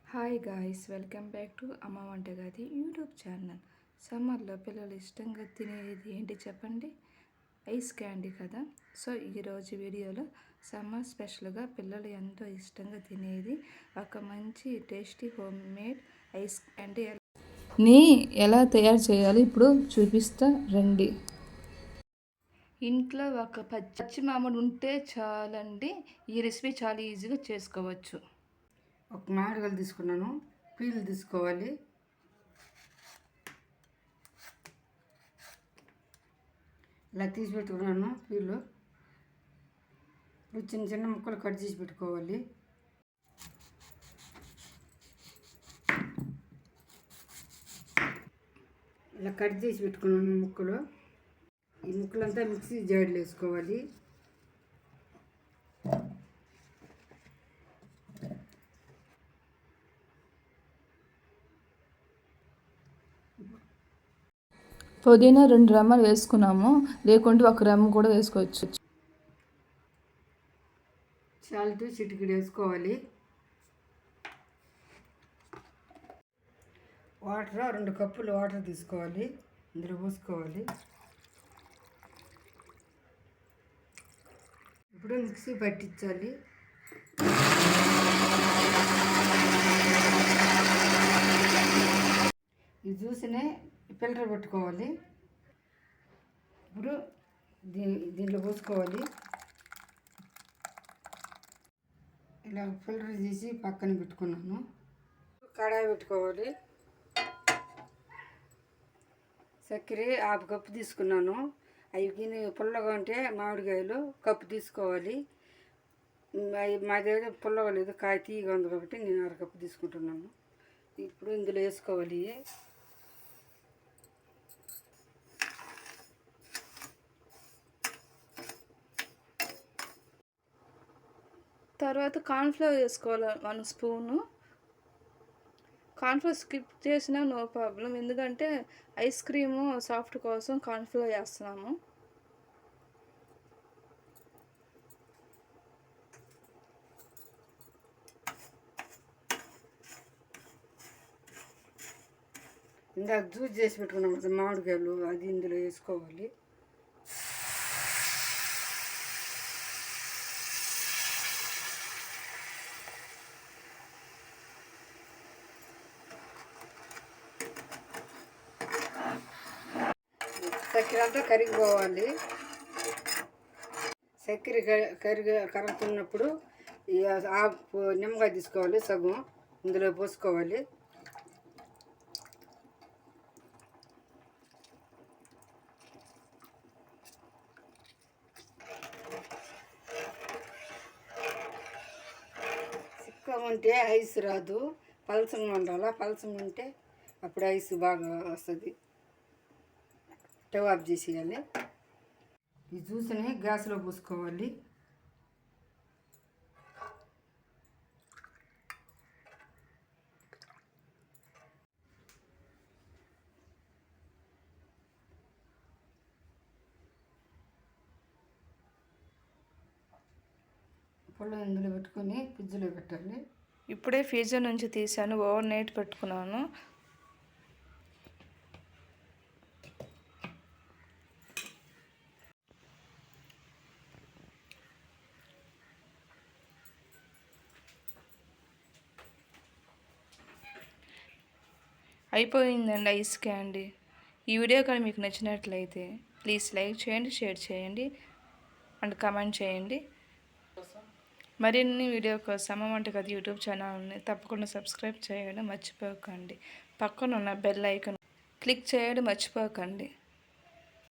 Hi guys, welcome back to అమ్మ వంటగది YouTube channel. సమ్మర్లో పిల్లలు ఇష్టంగా తినేది ఏంటి చెప్పండి? ఐస్ క్యాండీ కదా. సో ఈరోజు వీడియోలో సమ్మర్ స్పెషల్గా పిల్లలు ఎంతో ఇష్టంగా తినేది ఒక మంచి tasty home made ice candy ఎలా తయారు చేయాలి ఇప్పుడు చూపిస్తా రండి. ఇంట్లో ఒక పచ్చి మామిడి ఉంటే చాలండి, ఈ రెసిపీ చాలా ఈజీగా చేసుకోవచ్చు. ఒక మామిడికాయలు తీసుకున్నాను, పీలు తీసుకోవాలి. ఇలా తీసి పెట్టుకున్నాను పీలు. ఇప్పుడు చిన్న చిన్న ముక్కలు కట్ చేసి పెట్టుకోవాలి. ఇలా కట్ చేసి పెట్టుకున్నాను ముక్కలు. ఈ ముక్కలంతా మిక్సీ జాడీలో వేసుకోవాలి. పుదీనా 2 రెమ్మలు వేసుకున్నాము, లేకుంటే 1 రెమ్మ కూడా వేసుకోవచ్చు. సాల్ట్ చిటికెడు వేసుకోవాలి. వాటర్ 2 కప్పులు వాటర్ తీసుకోవాలి, ఇందులో పోసుకోవాలి. ఇప్పుడు మిక్సీ పట్టించాలి. ఈ జ్యూస్ని ఫిల్టర్ పెట్టుకోవాలి. ఇప్పుడు దీంట్లో పోసుకోవాలి. ఇలా ఫిల్టర్ చేసి పక్కన పెట్టుకున్నాను. కడాయి పెట్టుకోవాలి. చక్కెర 1/2 కప్పు తీసుకున్నాను. అవి పుల్లగా ఉంటే మామిడికాయలు కప్పు తీసుకోవాలి. మా దగ్గర పుల్లగా లేదు, కాయ తీయగా ఉంది కాబట్టి నేను 1/2 కప్పు తీసుకుంటున్నాను. ఇప్పుడు ఇందులో వేసుకోవాలి. తర్వాత కార్న్ఫ్లవర్ వేసుకోవాలి 1 స్పూను. కార్న్ఫ్లవర్ స్కిప్ చేసినా నో ప్రాబ్లం, ఎందుకంటే ఐస్ క్రీము సాఫ్ట్ కోసం కార్న్ఫ్లవర్ వేస్తున్నాము. ఇందాక జ్యూస్ చేసి పెట్టుకున్నాం కదా మామిడికాయలు, అది ఇందులో వేసుకోవాలి. చక్కెర అంతా కరిగిపోవాలి. చక్కెర కరుగుతున్నప్పుడు ఈ నిమ్మకాయ తీసుకోవాలి, సగం ఇందులో పోసుకోవాలి. చిక్కగా ఉంటే ఐస్ రాదు, పలసంగా ఉండాలి. పలసంగా ఉంటే అప్పుడు ఐస్ బాగా వస్తుంది. స్టవ్ ఆఫ్ చేసేయాలి. ఈ జ్యూస్ని గ్యాస్లో పోసుకోవాలి. పొలం ఇందులో పెట్టుకొని ఫ్రిడ్జ్లో పెట్టాలి. ఇప్పుడే ఫ్రీజర్ నుంచి తీసాను, ఓవర్ నైట్ పెట్టుకున్నాను. అయిపోయిందండి ఐస్ క్యాండీ. ఈ వీడియో కానీ మీకు నచ్చినట్లయితే ప్లీజ్ లైక్ చేయండి, షేర్ చేయండి అండ్ కామెంట్ చేయండి. మరిన్ని వీడియో కోసం అమ్మ వంటగది యూట్యూబ్ ఛానల్ని తప్పకుండా సబ్స్క్రైబ్ చేయడం మర్చిపోకండి. పక్కన ఉన్న బెల్ ఐకాన్ క్లిక్ చేయడం మర్చిపోకండి.